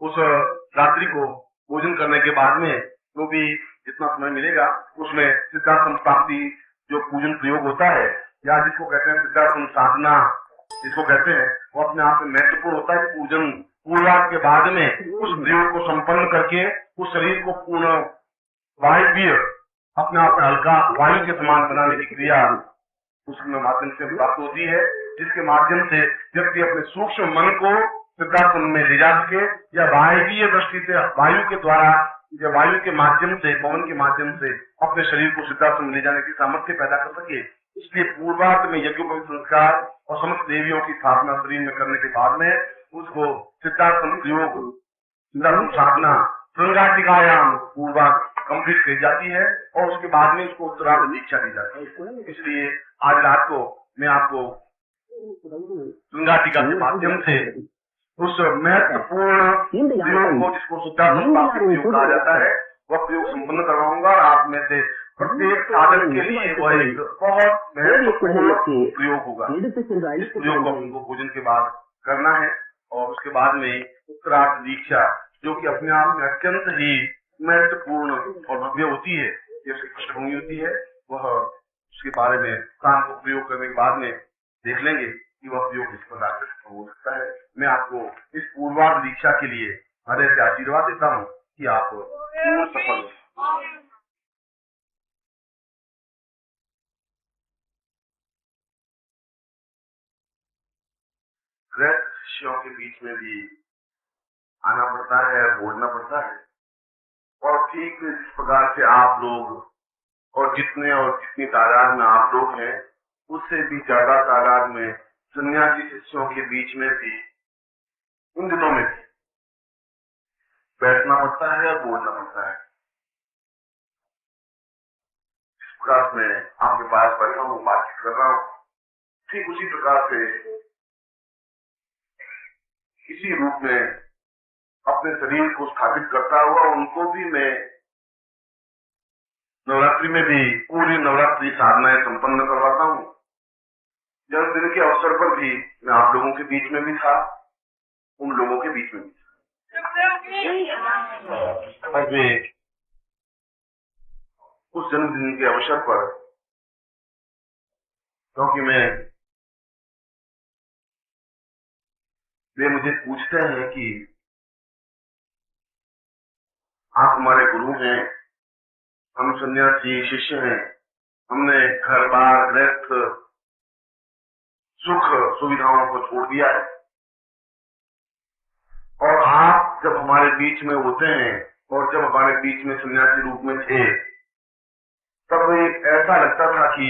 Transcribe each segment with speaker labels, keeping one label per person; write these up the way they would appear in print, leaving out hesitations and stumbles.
Speaker 1: उस रात्रि को भोजन करने के बाद में जो भी जितना समय मिलेगा उसमें सिद्धाश्रम प्राप्ति जो पूजन प्रयोग होता है या जिसको कहते हैं सिद्धाश्रम साधना जिसको कहते हैं, वो अपने आप में महत्वपूर्ण होता है। पूजन पूर्वार्ध के बाद में उस प्रयोग को संपन्न करके उस शरीर को पूर्ण वायवीय अपने आप में हल्का वायु के समान बनाने की क्रिया उसके माध्यम से प्राप्त होती है, जिसके माध्यम से व्यक्ति अपने सूक्ष्म मन को सिद्धाश्रम में ले जा सके या वायवीय दृष्टि से वायु के द्वारा या वायु के माध्यम से पवन के माध्यम से अपने शरीर को सिद्धाश्रम में ले जाने की सामर्थ्य पैदा कर सके। इसलिए पूर्वार्ध में यज्ञोपवीत संस्कार और समस्त देवियों की स्थापना शरीर में करने के बाद में उसको सिद्धाश्रम प्रयोग सिद्धाश्रम साधना श्रृंगाटिकायाम पूर्वार्ध कंप्लीट की जाती है और उसके बाद में उसको उत्तरार्ध दीक्षा दी जाती है। इसलिए आज रात को मैं आपको श्रृंगाटिका के माध्यम से उस महत्वपूर्ण प्रयोग को जिसको सिद्धाश्रम प्रयोग कहा जाता है वह प्रयोग संपन्न करवाऊंगा और आप में से प्रत्येक साधन के लिए वह एक बहुत महत्वपूर्ण प्रयोग होगा। इस प्रयोग को हमको भोजन के बाद करना है और उसके बाद में उत्तरार्ध दीक्षा जो कि अपने आप में अत्यंत ही महत्वपूर्ण और भव्य होती है, जैसे पृष्ठभूमि होती है, वह उसके बारे में काम को प्रयोग करने के बाद में देख लेंगे कि वह प्रयोग किस प्रकार से हो सकता है। मैं आपको इस पूर्वार्ध दीक्षा के लिए हृदय से आशीर्वाद देता हूँ कि आप पूर्ण सफल हो। गृहस्थ शिष्यों के बीच में भी आना पड़ता है, बोलना पड़ता है और ठीक इस प्रकार से आप लोग और जितनी तादाद में आप लोग हैं उससे भी ज्यादा तादाद में सन्यासी शिष्यों के बीच में भी इन दिनों में भी बैठना पड़ता है और बोलना पड़ता है। इस प्रकार में आपके पास बैठा हूँ, बातचीत कर रहा हूँ, ठीक उसी प्रकार से इसी रूप में अपने शरीर को स्थापित करता हुआ उनको भी मैं नवरात्रि में भी पूरी नवरात्रि साधनाएं संपन्न करवाता हूँ। जन्मदिन के अवसर पर भी मैं आप लोगों के बीच में भी था, उन लोगों के बीच में भी था। वे उस जन्मदिन के अवसर पर क्योंकि वे मुझे पूछते हैं कि आप हमारे गुरु हैं, हम सन्यासी शिष्य हैं, हमने घर बार गृहस्थ सुख सुविधाओं को छोड़ दिया है और आप जब हमारे बीच में होते हैं और जब हमारे बीच में सन्यासी रूप में थे तब एक ऐसा लगता था कि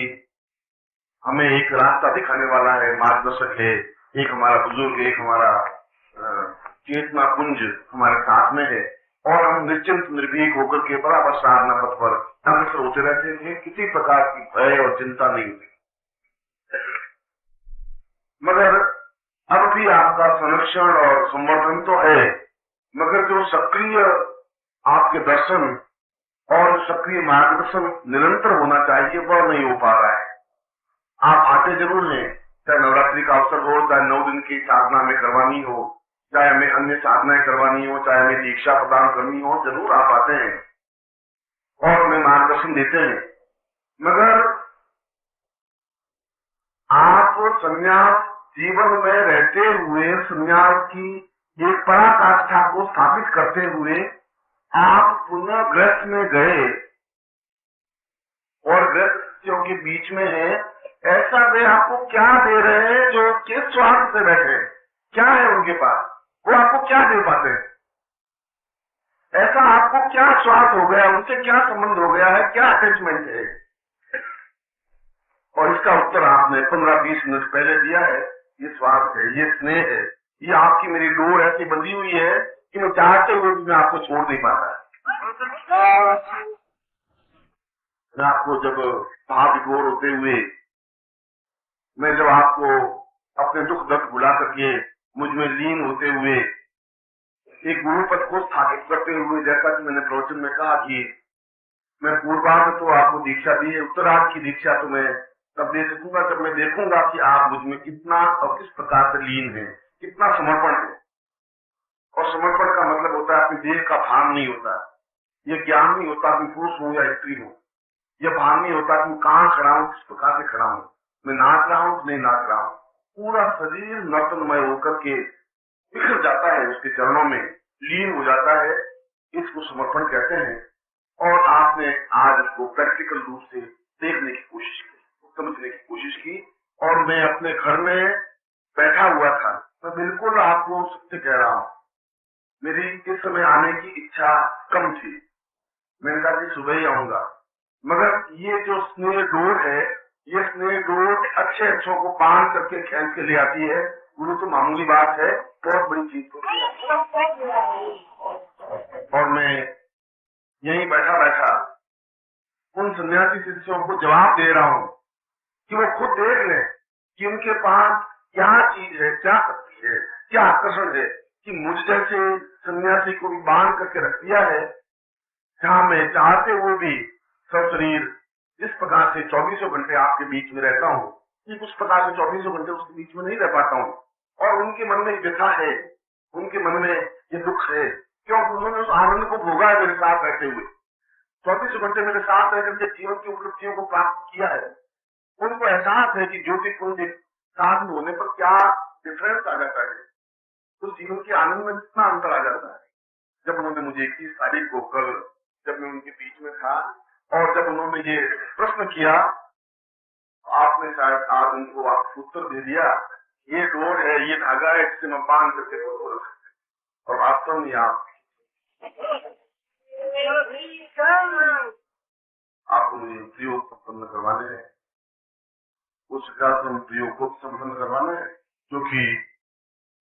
Speaker 1: हमें एक रास्ता दिखाने वाला है, मार्गदर्शक है, एक हमारा बुजुर्ग, एक हमारा चेतना पुंज हमारे साथ में है और हम निश्चिंत निर्भीक होकर के बराबर साधना पथ पर अग्रसर होते रहते थे, किसी प्रकार की भय और चिंता नहीं होती। मगर अब भी आपका संरक्षण और संवर्धन तो है, मगर जो सक्रिय आपके दर्शन और सक्रिय मार्गदर्शन निरंतर होना चाहिए वह नहीं हो पा रहा है। आप आते जरूर हैं, चाहे नवरात्रि का अवसर हो, चाहे 9 दिन की साधना में करवानी हो, चाहे हमें अन्य साधनाएं करवानी हो, चाहे हमें दीक्षा प्रदान करनी हो, जरूर आप आते हैं और हमें मार्गदर्शन देते हैं। मगर आप संन्यास जीवन में रहते हुए संन्यास की एक पराकाष्ठा को स्थापित करते हुए आप पुनः गृहस्थ में गए और गृहस्थियों के बीच में है, ऐसा वे आपको क्या दे रहे हैं जो किस स्वार्थ से बैठे हैं, क्या है उनके पास, वो आपको क्या दे पाते हैं, ऐसा आपको क्या स्वार्थ हो गया, उनसे क्या संबंध हो गया है, क्या अटैचमेंट है। और इसका उत्तर आपने 15-20 मिनट पहले दिया है, ये स्वार्थ है, ये स्नेह है, ये आपकी मेरी डोर ऐसी बंधी हुई है कि मैं चाहते हुए भी मैं आपको छोड़ नहीं पाता। मैं आपको जब महाविभोर होते हुए, मैं जब आपको अपने दुख दर्द भुला करके मुझ में लीन होते हुए एक गुरु पद को स्थापित करते हुए, जैसा कि मैंने प्रवचन में कहा कि मैं पूर्वार्ध तो आपको दीक्षा दी है, उत्तरार्ध की दीक्षा तो मैं तब दे सकूंगा जब मैं देखूंगा कि आप मुझ में कितना और किस प्रकार से लीन है, कितना समर्पण है। और समर्पण का मतलब होता है अपने देह का भान नहीं होता, यह ज्ञान नहीं होता कि पुरुष हूं या स्त्री हूं, यह भान नहीं होता कि मैं कहाँ खड़ा हूं, किस प्रकार से खड़ा हूं, मैं नाच रहा हूं कि नहीं नाच रहा हूं। पूरा शरीर नर्तनमय होकर के बिखर जाता है, उसके चरणों में लीन हो जाता है, इसको समर्पण कहते हैं। और आपने आज उसको प्रैक्टिकल रूप से देखने की कोशिश की, समझने की कोशिश की। और मैं अपने घर में बैठा हुआ था, मैं बिल्कुल आपको सत्य कह रहा हूं, मेरी इस समय आने की इच्छा कम थी, मैंने कहा कि सुबह ही आऊंगा, मगर ये जो स्नेह डोर है, ये स्नेह डोर अच्छे अच्छों को बांध करके खींच के ले आती है। गुरु तो मामूली बात है, बहुत बड़ी चीज होती है। और मैं यहीं बैठा बैठा उन सन्यासी शिष्यों को जवाब दे रहा हूं कि वो खुद देख लें कि उनके पास क्या चीज है, क्या शक्ति है, क्या आकर्षण है कि मुझ जैसे सन्यासी को भी बांध करके रख दिया है, जहां मैं चाहते हुए भी सब शरीर जिस प्रकार से 24 घंटे आपके बीच में रहता हूँ, ठीक उस प्रकार से 24 घंटे उसके बीच में नहीं रह पाता हूँ। और उनके मन में व्यथा है, उनके मन में ये दुख है, क्योंकि उन्होंने उस आनंद को भोगा है मेरे साथ रहते हुए, 24 घंटे मेरे साथ रह करके जीवन की उपलब्धियों को प्राप्त किया है। उनको एहसास है कि ज्योति कुंज साथ में होने पर क्या डिफरेंस आ जाता है, उस जीवन के आनंद में कितना अंतर आ जाता है। जब उन्होंने मुझे 21 तारीख को कल जब मैं उनके बीच में था और जब उन्होंने ये प्रश्न किया, आपने शायद आज उनको उत्तर दे दिया, ये डोर है, ये धागा है, इससे मैं बांध करके बोल सकते। और वास्तव में आपको मुझे प्रयोग संपन्न करवाने हैं, उस प्रकार से प्रयोग को संपन्न करवाना है जो कि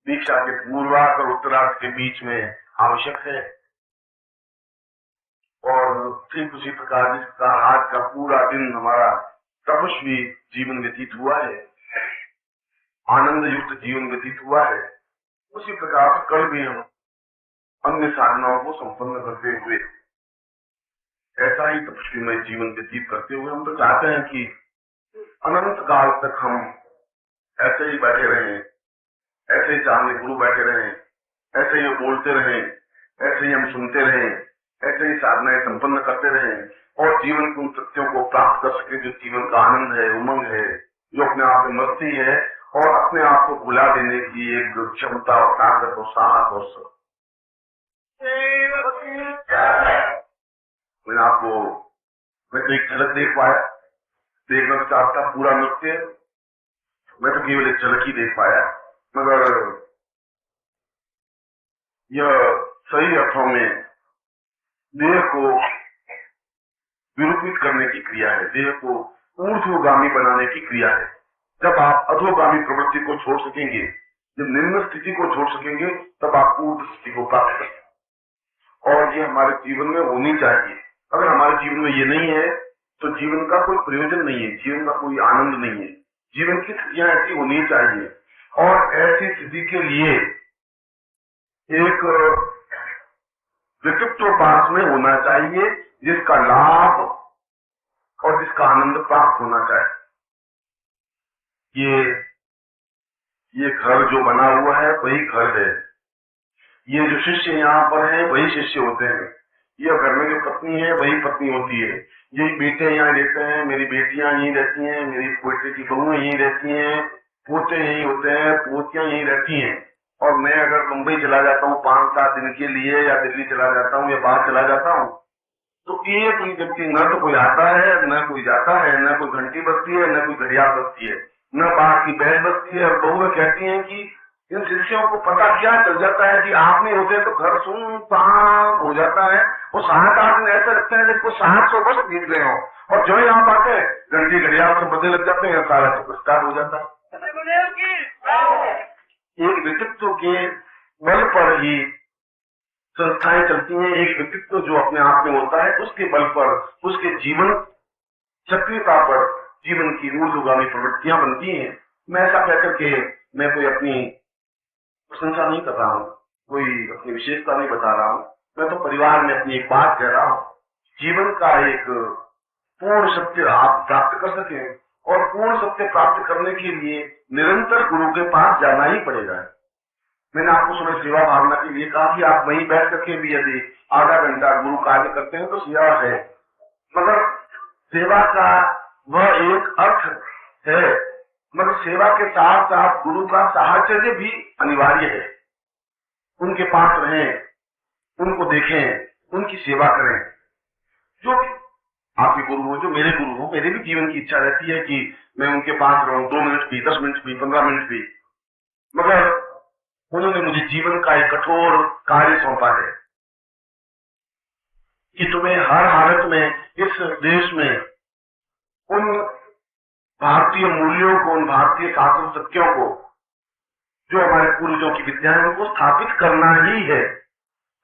Speaker 1: दीक्षा के पूर्वार्ध और उत्तरार्ध के बीच में आवश्यक है। और ठीक उसी प्रकार जिस प्रकार आज का पूरा दिन हमारा तपस्वी जीवन व्यतीत हुआ है, आनंद युक्त जीवन व्यतीत हुआ है, उसी प्रकार से कल भी हम अन्य साधनाओं को संपन्न करते हुए ऐसा ही तपस्वीमय जीवन व्यतीत करते हुए हम तो चाहते हैं कि अनंत काल तक हम ऐसे ही बैठे रहें, ऐसे ही सामने गुरु बैठे रहें, ऐसे ही बोलते रहें, ऐसे ही हम सुनते रहें, ऐसे ही साधनाएं संपन्न करते रहें और जीवन के उन सत्यों को प्राप्त कर सके जो जीवन का आनंद है, उमंग है, जो अपने आप में मस्ती है और अपने आप को भुला देने की एक क्षमता और ताकत और साहस और सब। मैं तो एक झलक देख पाया, देखना तो चाहता पूरा नृत्य, मैं तो केवल एक झलक ही देख पाया, मगर यह सही अर्थों में देह को विरूपित करने की क्रिया है, देह को ऊर्ध्वगामी बनाने की क्रिया है। जब आप अधोगामी प्रवृत्ति को छोड़ सकेंगे, जब निम्न स्थिति को छोड़ सकेंगे, तब आप ऊर्ध्व स्थिति को प्राप्त करेंगे। और ये हमारे जीवन में होनी चाहिए। अगर हमारे जीवन में ये नहीं है तो जीवन का कोई प्रयोजन नहीं है, जीवन का कोई आनंद नहीं है। जीवन की स्थितियां ऐसी होनी चाहिए और ऐसी स्थिति के लिए एक व्यक्तित्व पास में होना चाहिए जिसका लाभ और जिसका आनंद प्राप्त होना चाहिए। ये घर जो बना हुआ है वही घर है, ये जो शिष्य यहाँ पर है वही शिष्य होते हैं, ये घर में जो पत्नी है वही पत्नी होती है, यही बेटे यहाँ रहते हैं, मेरी बेटियां यहीं रहती हैं, मेरी बेटे की बहुएं यहीं रहती हैं, पोते यहीं होते हैं, पोतियां यहीं रहती हैं। और मैं अगर मुंबई चला जाता हूँ 5-7 दिन के लिए या दिल्ली चला जाता हूँ या बाहर चला जाता हूँ तो एक ही व्यक्ति न तो कोई आता है न कोई जाता है, न कोई घंटी बजती है न कोई घड़ियाल बजती है, न बाहर की बैल बजती है। और बहुएं कहती हैं कि इन शिष्यों को पता क्या चल जाता है कि आप नहीं होते तो घर सुनसान हो जाता है। वो 7-8 दिन ऐसे लगते हैं जिसको 700 वर्ष बीत गए हो और जो ही आप आते हैं घंटी घड़ियाल से बदलने लग जाते हैं, सारा सब स्टार्ट हो जाता है। एक व्यक्तित्व के बल पर ही संस्थाएं चलती हैं, एक व्यक्तित्व जो अपने आप में होता है उसके बल पर, उसके जीवन सक्रियता पर जीवन की ऊर्ध्वगामी प्रवृत्तियां बनती हैं। मैं ऐसा कहकर के मैं कोई अपनी प्रशंसा नहीं कर रहा हूँ, कोई अपनी विशेषता नहीं बता रहा हूँ, मैं तो परिवार में अपनी एक बात कह रहा हूँ। जीवन का एक पूर्ण सत्य आप प्राप्त कर सकें और पूर्ण सत्य प्राप्त करने के लिए निरंतर गुरु के पास जाना ही पड़ेगा। मैंने आपको सुबह सेवा भावना के लिए कहा कि आप वहीं बैठ करके भी यदि आधा घंटा गुरु कार्य करते हैं तो सेवा है, मगर सेवा का वह एक अर्थ है, मगर सेवा के साथ साथ गुरु का साहचर्य भी अनिवार्य है। उनके पास रहें, उनको देखें, उनकी सेवा करें। जो आपके गुरु हो, जो मेरे गुरु हो, मेरे भी जीवन की इच्छा रहती है कि मैं उनके पास रहूं 2 मिनट भी, 10 मिनट भी, 15 मिनट भी, मगर उन्होंने मुझे जीवन का एक कठोर कार्य सौंपा है कि तुम्हें हर हालत में इस देश में उन भारतीय मूल्यों को, उन भारतीय शास्त्र सत्यों को, जो हमारे पूर्वजों की विद्या है, उनको स्थापित करना ही है,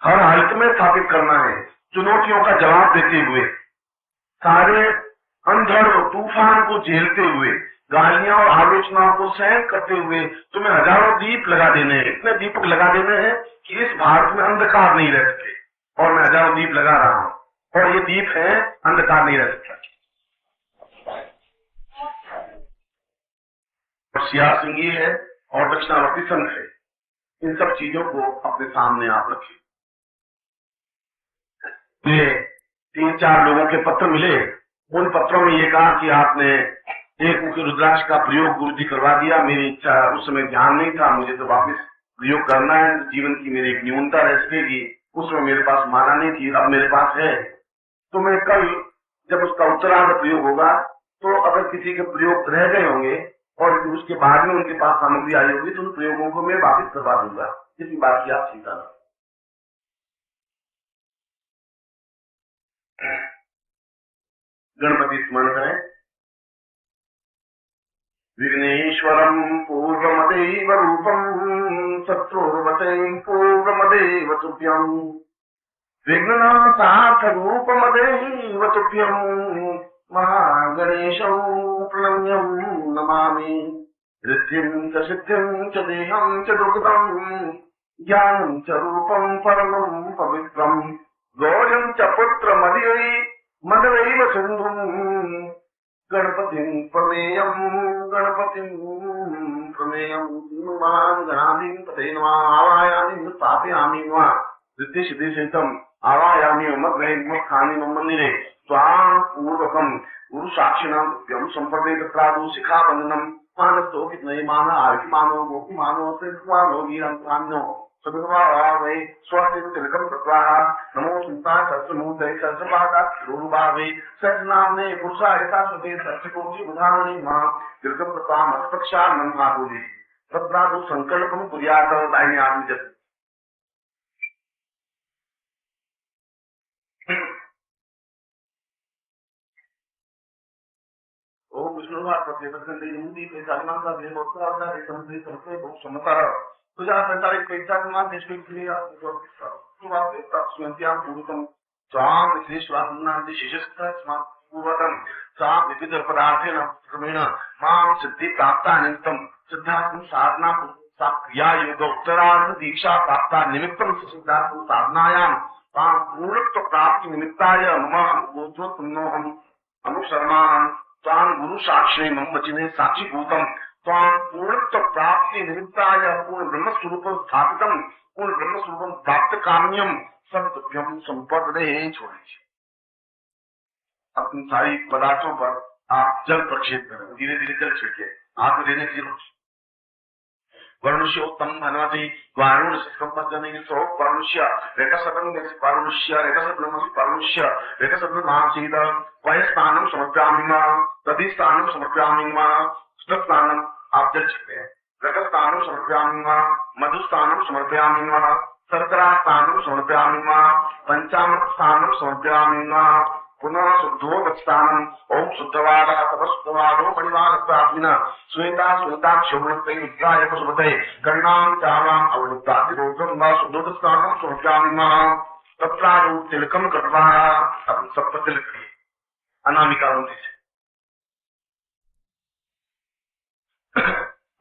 Speaker 1: हर हालत में स्थापित करना है। चुनौतियों का जवाब देते हुए, सारे अंधड़ तूफान को झेलते हुए, गालियां और आलोचनाओं को सहन करते हुए तुम्हें हजारों दीप लगा देने हैं, इतने दीपक लगा देने हैं कि इस भारत में अंधकार नहीं रह सके। और मैं हजारों दीप लगा रहा हूं, और ये दीप है, अंधकार नहीं रह सकता। सियार सिंह है और दक्षिणावर्ती संघ है, इन सब चीजों को अपने सामने आप रखिए। ये 3-4 लोगों के पत्र मिले, उन पत्रों में ये कहा कि आपने एक मुख्य रुद्राक्ष का प्रयोग गुरु जी करवा दिया। मेरी इच्छा, उस समय ध्यान नहीं था, मुझे तो वापस प्रयोग करना है, जीवन की मेरी एक न्यूनता रह सकेगी, उसमें मेरे पास माला नहीं थी, अब मेरे पास है। तो मैं कल जब उसका उत्तरार्ध प्रयोग होगा, तो अगर किसी के प्रयोग रह गए होंगे और उसके बाद में उनके पास सामग्री आई होगी, तो उन प्रयोगों को मैं वापस करवा दूंगा। इसी बात की आप चिंता न। गणपति स्मरण करें। विघ्नेश्वरम पूर्वमदेव रूपम शत्रुर्वते पूर्वमदेव तुभ्यं विघ्ननाशार्थ रूपमदेव तुभ्यं महागणेशं प्रणम्यं नमामि। रिद्धिं च सिद्धिं च देहं च दुर्गतं ज्ञानं च रूपं परमं पवित्रं गौर्यं च पुत्रमदिवैव सिन्धुं गणपतिं प्रमेयं महान् गणाधिपतये नमः। आवाहयामि स्थापयामि नमः रिद्धि सिद्धि सहितम् आवाहयामि मम गृहे मम स्थाने मम मंदिरे त्वां पूर्वकं गुरु साक्षिणां तुभ्यं संप्रदे तत्रादौ शिखाबन्धनं मानस्तो कितने मान आयुष्मानो गोपीमानो श्रीमानो वीरंतान्यो सदुर्भावे स्वाति तिलकं तत्वाः नमो सुताय सहस्रमूर्तये सहस्रपादाय गुरुभावे सहस्रनाम्ने पुरुषाय शाश्वते सहस्रकोटि उदाहरणे मां तिलकं तत्वां अस्पक्षा नन्माधुरी तत्रादौ संकल्पं कुर्यात् दाहिने हाथ में। ओम विष्णु समता तुझा 45 पैसा देश स्वाम विशेषवासनांति शिशस्त्रस्मात् पूर्वतम स्वाम विविध पदार्थेन क्रमेण मां सिद्धि प्राप्ता निमित्तं सिद्धार्थं साधना क्रिया योग उत्तरार्ध दीक्षा प्राप्ता निमित्तं सिद्धार्थं साधनायां तां पूर्णत्व प्राप्ति निमित्ताय मम गोत्रोत्तमोहम् अनुसरणां तां गुरु साक्षी मम वचने साक्षीभूतं तां पूर्णत्व प्राप्ति निमित्ताय पूर्ण ब्रह्म स्वरूपं स्थापितं पूर्ण ब्रह्म स्वरूपं प्राप्त काम्यं संतभ्यम संपदे छोड़िए। अपनी सारी पदार्थों पर आप जल प्रक्षेप करें, धीरे धीरे जल छिड़के, हाथ देने की वरुणोत्तम धनवती वारुण संपदने सौ वरुण्य रेखसतम वरुण्य रेखसतम वरुण्य रेखसतम नासीद वयस्नानं समर्पयामि तदिस्नानं समर्पयामि स्नानं आप जल छिड़के, रेखस्नानं समर्पयामि मधुस्नानं समर्पयामि शर्करा स्नानं समर्पयामि पंचामृत स्नानं समर्पयामि पुनः शुद्धोदकस्नानं ओम शुद्धवादः तपस्वादो परिवारस्तात्मिना श्वेता श्वेताक्षोभृतै रुद्राय पशुपतये गणां चावां अवृत्तादिरोगं वा शुद्धोदकस्नानं समर्पयामि तत्रादौ तिलकं कृत्वा सप्ततिलक अनामिका से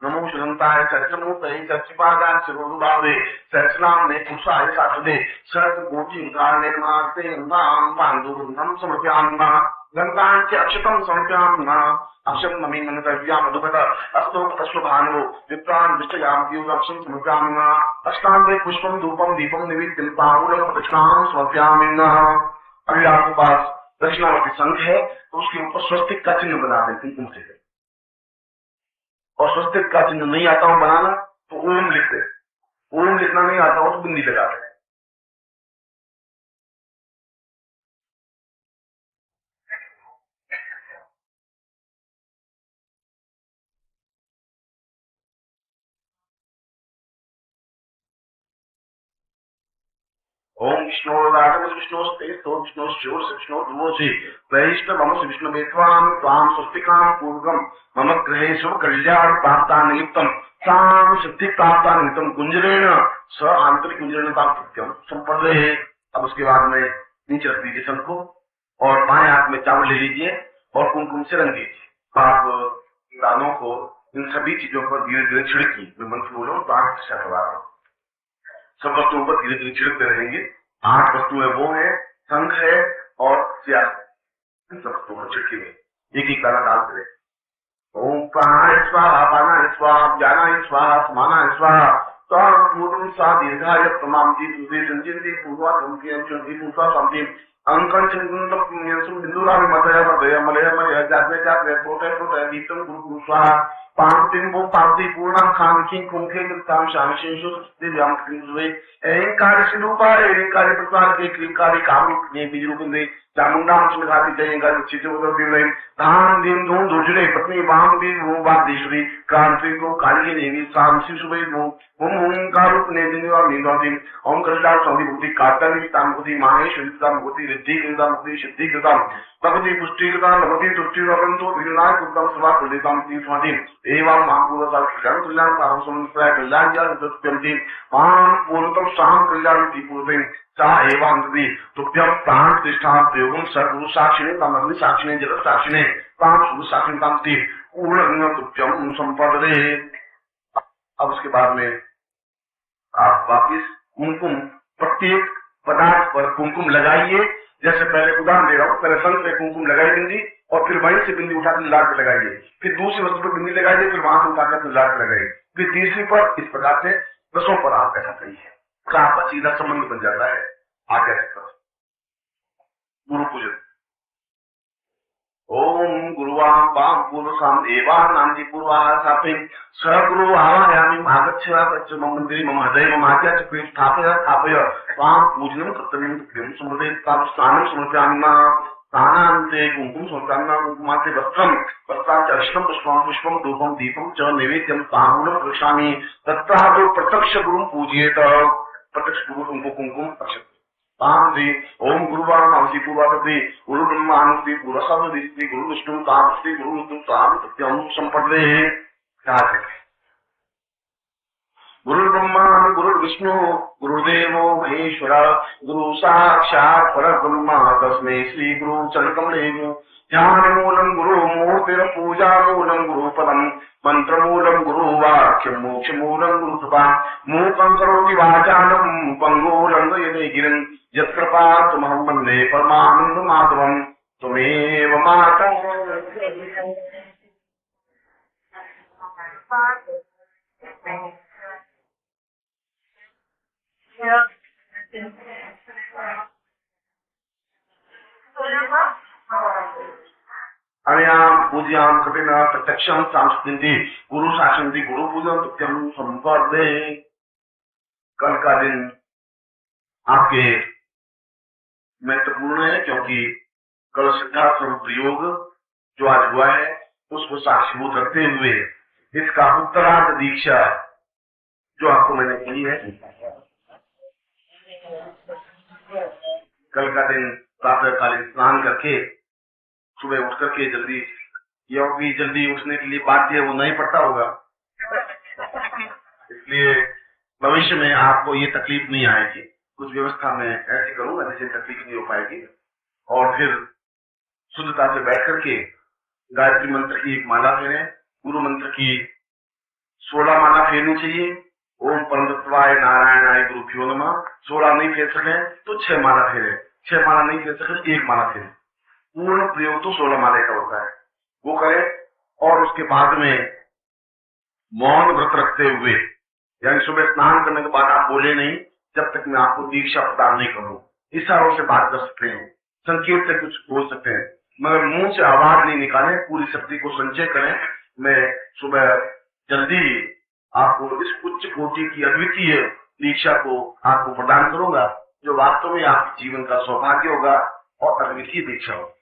Speaker 1: नमो शुद्धंताय सहस्रमूर्तये सहस्रपादाय शिरोनुभावे सहस्रनाम्ने पुरुषाय शाश्वते सहस्रकोटि उदाहरणे नमस्ते नाम पाण्डुरं समर्पयामि गंगां च अक्षतं समर्पयामि अक्षं नमी मनतव्या मधुपत अस्तु तस्वभानो विप्रान् विष्टयामि योगक्षं समर्पयामि अष्टांगे पुष्पम धूपम दीपम निवेद्यम तांबूलम प्रदक्षिणाम समर्पयामिन्नः। अभी आपके पास दक्षिणावर्ती शंख है तो उसके ऊपर स्वस्तिक का चिन्ह बना दें कुमकुम से, और स्वस्तिक का चिन्ह नहीं आता हो बनाना तो ओम लिख दे, ओम लिखना नहीं आता हो तो बिंदी लगा दे। ओम विष्णु विष्णु तेस्तो विष्णु शोर विष्णु दुवोसी वैष्ण मम विष्णु वेत्वाम त्वाम स्वस्तिकाम पूर्वम मम गृहेषु कल्याण प्राप्ता निमित्तम ताम सिद्धि प्राप्ता निमित्तम गुंजरेण स आंतरिक गुंजरेण ताम संपदे। अब उसके बाद में नीचे रख दीजिए शंख को और बाएं हाथ में चावल ले लीजिए और कुमकुम से रंग दीजिए। आप दानों को इन सभी चीजों पर धीरे धीरे छिड़की, मैं मंत्र बोलो तो आठ करवा सब वस्तुओं पर धीरे धीरे छिड़कते रहेंगे। 8 वस्तुएं वो है, शंख है और सियास है, इन सब वस्तुओं पर छिड़की हुई एक एक दाना डालते रहे। ओम प्राणाय स्वाहा पानाय स्वाहा ज्ञानाय स्वाहा समानाय स्वाहा पूर्व सा दीर्घाय तमाम जी दूसरे संचिंती पूर्वा संकी पूर्वा संकी अंकन चिंतन पुण्यसुम बिंदुराम मतय मदय मलय मलय जाते जाते पोटे पोटे दीप्तम गुरु स्वाहा पांतिम्बो पांति पूर्णं खांखी कुंखे कृताम शांशेषु दिव्याम कृष्णवे एंकार शिरूपा एंकार प्रसाद के क्रीकारी कामरूप ने बीज रूप में चामुंडाम सुनघाती जयंगा चिचो दिव्य धाम दिन धूम दुर्जने पत्नी वाम भी वो वादेश्वरी क्रांति को काली देवी शांति सुबह वो ओंकार ने दिनवा नींदोती ओम कृष्णा सौदी बुद्धि काटनी तामगुति माहेश्वरी तामगुति रिद्धि कृतामगुति सिद्धि कृताम भगवती पुष्टि कृताम भगवती तुष्टि रवंतो विनायक कृताम सभा कुलदेवताम तीन स्वाधीन एवं महापूर्व कल्याण कल्याण पारम समन्वय कल्याण ज्ञान सत्यंती पान पूर्णतम शाम कल्याण की पूर्वे सा एवं दि तुभ्यम प्राण प्रतिष्ठा प्रयोगम सर्वगुरु साक्षिणे तमग्नि साक्षिणे जगत साक्षिणे ताम सुगु साक्षिणे ताम ती पूर्ण तुभ्यम संपदे। अब उसके बाद में आप वापिस कुमकुम प्रत्येक पदार्थ पर कुमकुम लगाइए। जैसे पहले उदाहरण दे रहा हूँ, पहले शंख पे कुमकुम लगाई बिंदी और फिर वहीं से बिंदी उठाकर लाल पे लगाइए, फिर दूसरी वस्तु पर बिंदी लगाइए, फिर वहां से उठाकर लाल पे लगाइए, फिर तीसरी पर। इस प्रकार से 10 पर आप ऐसा करिए, आपका सीधा संबंध बन जाता है आगे तक। गुरु पूजन। ओम गुरुवाम वाम पूर्वसाम एवान नांदी पूर्वाः सापे सगुरु आवाहयामि आगच्छ मम मंदिरे मम हृदये मम आज्ञा च स्थापय स्थापय त्वां पूजनं कर्तव्यं तुभ्यं समर्पये तां स्नानं समर्पयामि स्नानान्ते कुंकुम समर्पयामि कुंकुमान्ते वस्त्रं वस्त्रान्ते अर्चनं पुष्पं धूपं दीपं च नैवेद्यं ताम्बूलं प्रक्षामि तत्रादौ प्रत्यक्ष गुरुं पूजयेत। प्रत्यक्ष गुरु उनको कुमकुम अर्चित ओम गुरुवाम अवधि पूर्वापति गुरु ब्रह्मा अनुति पूरा शब्द दिष्टि गुरु विष्णु तामस्ति गुरु विष्णु ताम सत्यम संपदे। गुरु ब्रह्मा गुरु विष्णु गुरुदेवो महेश्वर गुरु साक्षात् परब्रह्म तस्मै श्री गुरु चरणकमले ध्यान मूलम गुरु मूर्तिर पूजा मूलम गुरु पदम मंत्र मूलम गुरु वाक्य मोक्ष मूलम गुरु कृपा मूकं करोति वाचालं पंगुलं यदि गिरिं यत्कृपातमहं वन्दे परमानंद माधवं त्वमेव माता। अनयाम पूज्याम कृपेण प्रत्यक्षं सांस्कृति गुरु शासनति गुरु पूजन तुभ्यं संपदे। कल का दिन आपके महत्वपूर्ण है क्योंकि कल सिद्धार्थ प्रयोग जो आज हुआ है उसको साक्षीभूत रखते हुए इसका उत्तरार्ध दीक्षा जो आपको मैंने की है। कल का दिन प्रातःकालीन स्नान करके सुबह उठ करके जल्दी, योगी जल्दी उठने के लिए बाध्य वो नहीं पड़ता होगा, इसलिए भविष्य में आपको ये तकलीफ नहीं आएगी। कुछ व्यवस्था में ऐसी करूंगा जिससे तकलीफ नहीं हो पाएगी। और फिर शुद्धता से बैठ करके गायत्री मंत्र की एक माला फेरें। गुरु मंत्र की 16 माला फेरनी चाहिए। ओम परमतत्वाय नारायणाय गुरुभ्यो नमः। 16 नहीं फेर सके तो 6 माला फेरे, 6 माला नहीं फेर सके तो 1 माला फेरे। पूर्ण प्रयोग तो 16 माले का होता है, वो करें। और उसके बाद में मौन व्रत रखते हुए यानी सुबह स्नान करने के बाद आप बोले नहीं जब तक मैं आपको दीक्षा प्रदान नहीं करूं। इशारों से बात कर सकते हैं, संकेत से कुछ बोल सकते हैं, मगर मुंह से आवाज नहीं निकालें, पूरी शक्ति को संचय करें। मैं सुबह जल्दी ही आपको इस उच्च कोटि की अद्वितीय दीक्षा को आपको प्रदान करूंगा, जो वास्तव में आपके जीवन का सौभाग्य होगा और अद्वितीय दीक्षा होगा।